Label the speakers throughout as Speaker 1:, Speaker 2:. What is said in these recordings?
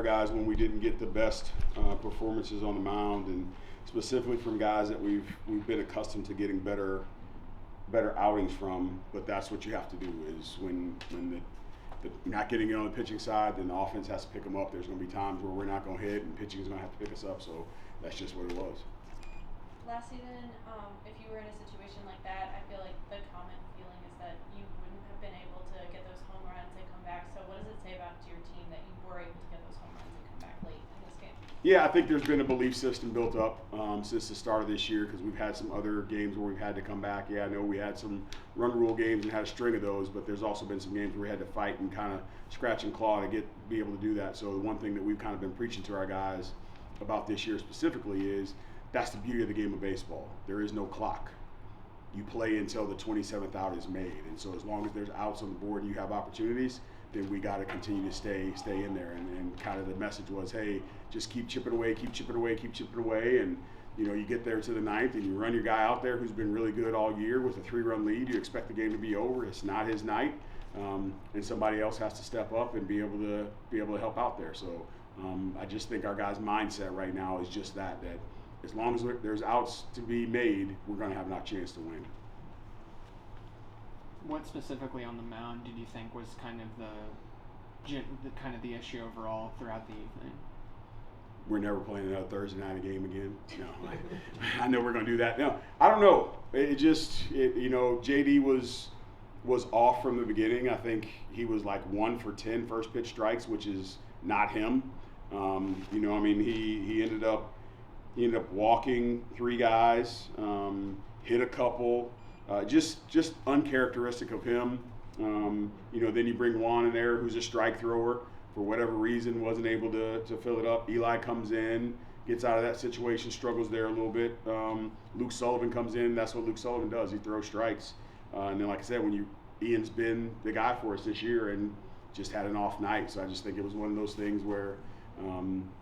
Speaker 1: guys when we didn't get the best performances on the mound, and specifically from guys that we've been accustomed to getting better outings from. But that's what you have to do is when the not getting it on the pitching side, then the offense has to pick them up. There's going to be times where we're not going to hit, and pitching is going to have to pick us up. So that's just what it was.
Speaker 2: Last season, if you were in a situation like that, I feel like the common feeling is that you wouldn't have been able to get those home runs and come back. So what does it say about your team that you were able to get those home runs and come back late in this game?
Speaker 1: Yeah, I think there's been a belief system built up since the start of this year because we've had some other games where we've had to come back. Yeah, I know we had some run rule games and had a string of those, but there's also been some games where we had to fight and kind of scratch and claw to be able to do that. So the one thing that we've kind of been preaching to our guys about this year specifically is that's the beauty of the game of baseball. There is no clock. You play until the 27th out is made, and so as long as there's outs on the board and you have opportunities, then we got to continue to stay in there. And kind of the message was, hey, just keep chipping away, keep chipping away, keep chipping away. And you get there to the ninth and you run your guy out there who's been really good all year with a 3-run lead. You expect the game to be over. It's not his night, and somebody else has to step up and be able to help out there. So I just think our guys' mindset right now is just that as long as there's outs to be made, we're going to have a chance to win.
Speaker 3: What specifically on the mound did you think was kind of the issue overall throughout the evening?
Speaker 1: We're never playing another Thursday night game again. No, I know we're going to do that. No, I don't know. JD was off from the beginning. I think he was like 1 for 10 first pitch strikes, which is not him. He ended up walking 3 guys, hit a couple. Just uncharacteristic of him. Then you bring Juan in there, who's a strike thrower. For whatever reason, wasn't able to fill it up. Eli comes in, gets out of that situation, struggles there a little bit. Luke Sullivan comes in. That's what Luke Sullivan does. He throws strikes. And then, like I said, Ian's been the guy for us this year and just had an off night. So I just think it was one of those things where,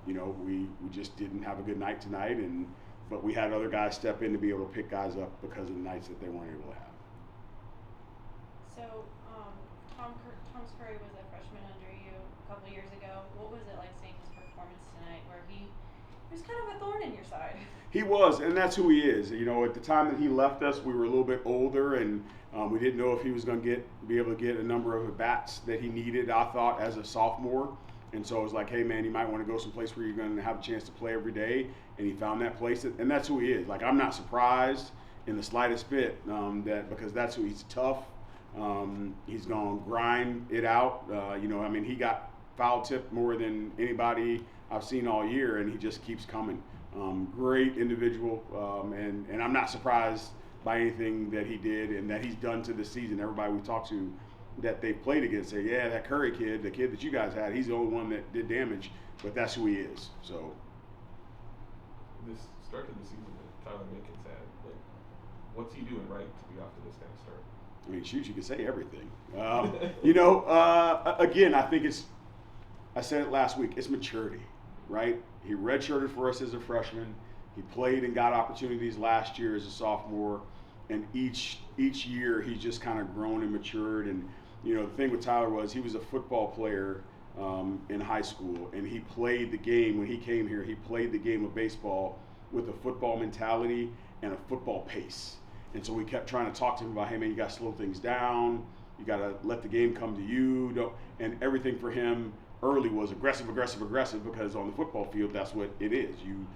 Speaker 1: we just didn't have a good night tonight, but we had other guys step in to be able to pick guys up because of the nights that they weren't able to have.
Speaker 2: So, Tom Curry was a freshman under you a couple years ago. What was it like seeing his performance tonight where he was kind of a thorn in your side?
Speaker 1: He was, and that's who he is. At the time that he left us, we were a little bit older, and we didn't know if he was going to be able to get a number of at-bats that he needed, I thought, as a sophomore. And so it was like, hey, man, you might want to go someplace where you're going to have a chance to play every day. And he found that place, and that's who he is. Like, I'm not surprised in the slightest bit because that's who he's tough. He's going to grind it out. He got foul tipped more than anybody I've seen all year, and he just keeps coming. Great individual, and I'm not surprised by anything that he did and that he's done to this season. Everybody we've talked to that they played against say, yeah, that Curry kid, the kid that you guys had, he's the only one that did damage, but that's who he is. So
Speaker 4: this start to the season that Tyler Minkins had, what's he doing right to be off to this kind of start?
Speaker 1: I mean, shoot, you could say everything. Again, I think I said it last week, it's maturity, right? He redshirted for us as a freshman. He played and got opportunities last year as a sophomore, and each year he's just kind of grown and matured. And the thing with Tyler was he was a football player in high school, and he played the game when he came here. He played the game of baseball with a football mentality and a football pace. And so we kept trying to talk to him about, hey man, you got to slow things down. You got to let the game come to you. And everything for him early was aggressive, because on the football field that's what it is. You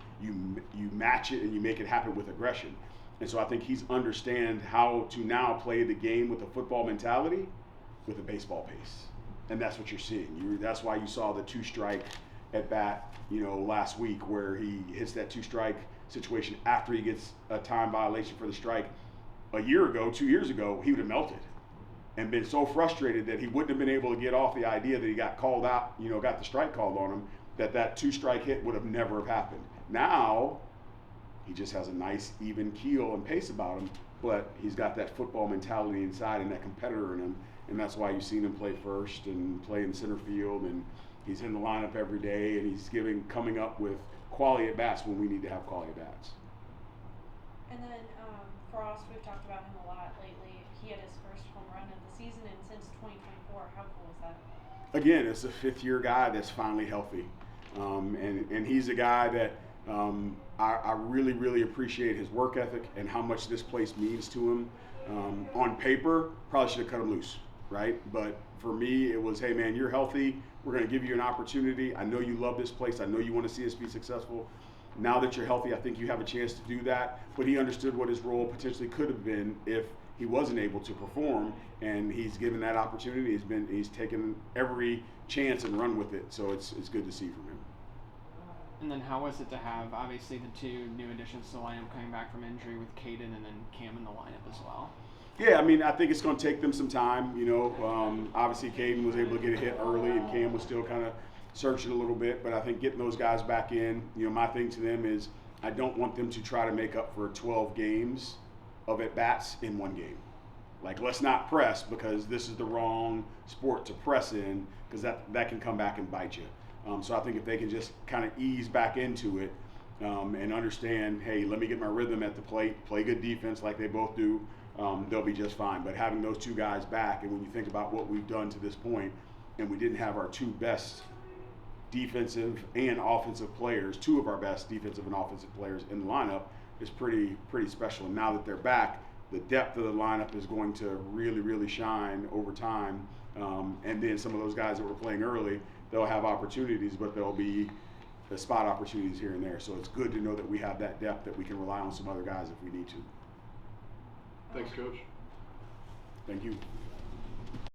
Speaker 1: match it and you make it happen with aggression. And so I think he's understand how to now play the game with a football mentality with a baseball pace. And that's what you're seeing. That's why you saw the 2-strike at bat, last week where he hits that 2-strike situation after he gets a time violation for the strike. A year ago, 2 years ago, he would have melted and been so frustrated that he wouldn't have been able to get off the idea that he got called out, got the strike called on him, that 2-strike hit would have never have happened. Now, he just has a nice even keel and pace about him, but he's got that football mentality inside and that competitor in him, and that's why you've seen him play first and play in center field, and he's in the lineup every day, and he's coming up with quality at bats when we need to have quality at bats.
Speaker 2: And then Frost, we've talked about him a lot lately. He had his first home run of the season, and since 2024, how cool is that?
Speaker 1: Again, it's a 5th-year guy that's finally healthy. And he's a guy that I really, really appreciate his work ethic and how much this place means to him. On paper, probably should have cut him loose, right? But for me, it was, hey man, you're healthy. We're going to give you an opportunity. I know you love this place. I know you want to see us be successful. Now that you're healthy, I think you have a chance to do that. But he understood what his role potentially could have been if he wasn't able to perform, and he's given that opportunity. He's taken every chance and run with it. So it's good to see from him.
Speaker 3: And then how was it to have, obviously, the two new additions to the lineup coming back from injury with Caden and then Cam in the lineup as well?
Speaker 1: Yeah, I mean, I think it's going to take them some time. Obviously, Caden was able to get a hit early, and Cam was still kind of searching a little bit. But I think getting those guys back in, my thing to them is I don't want them to try to make up for 12 games of at-bats in one game. Like, let's not press because this is the wrong sport to press in, because that can come back and bite you. So I think if they can just kind of ease back into it and understand, hey, let me get my rhythm at the plate, play good defense like they both do, they'll be just fine. But having those two guys back, and when you think about what we've done to this point, and we didn't have our two best defensive and offensive players, two of our best defensive and offensive players in the lineup, is pretty special. And now that they're back, the depth of the lineup is going to really, really shine over time. And then some of those guys that were playing early, they'll have opportunities, but there'll be the spot opportunities here and there. So it's good to know that we have that depth, that we can rely on some other guys if we need to.
Speaker 5: Thanks, Coach.
Speaker 1: Thank you.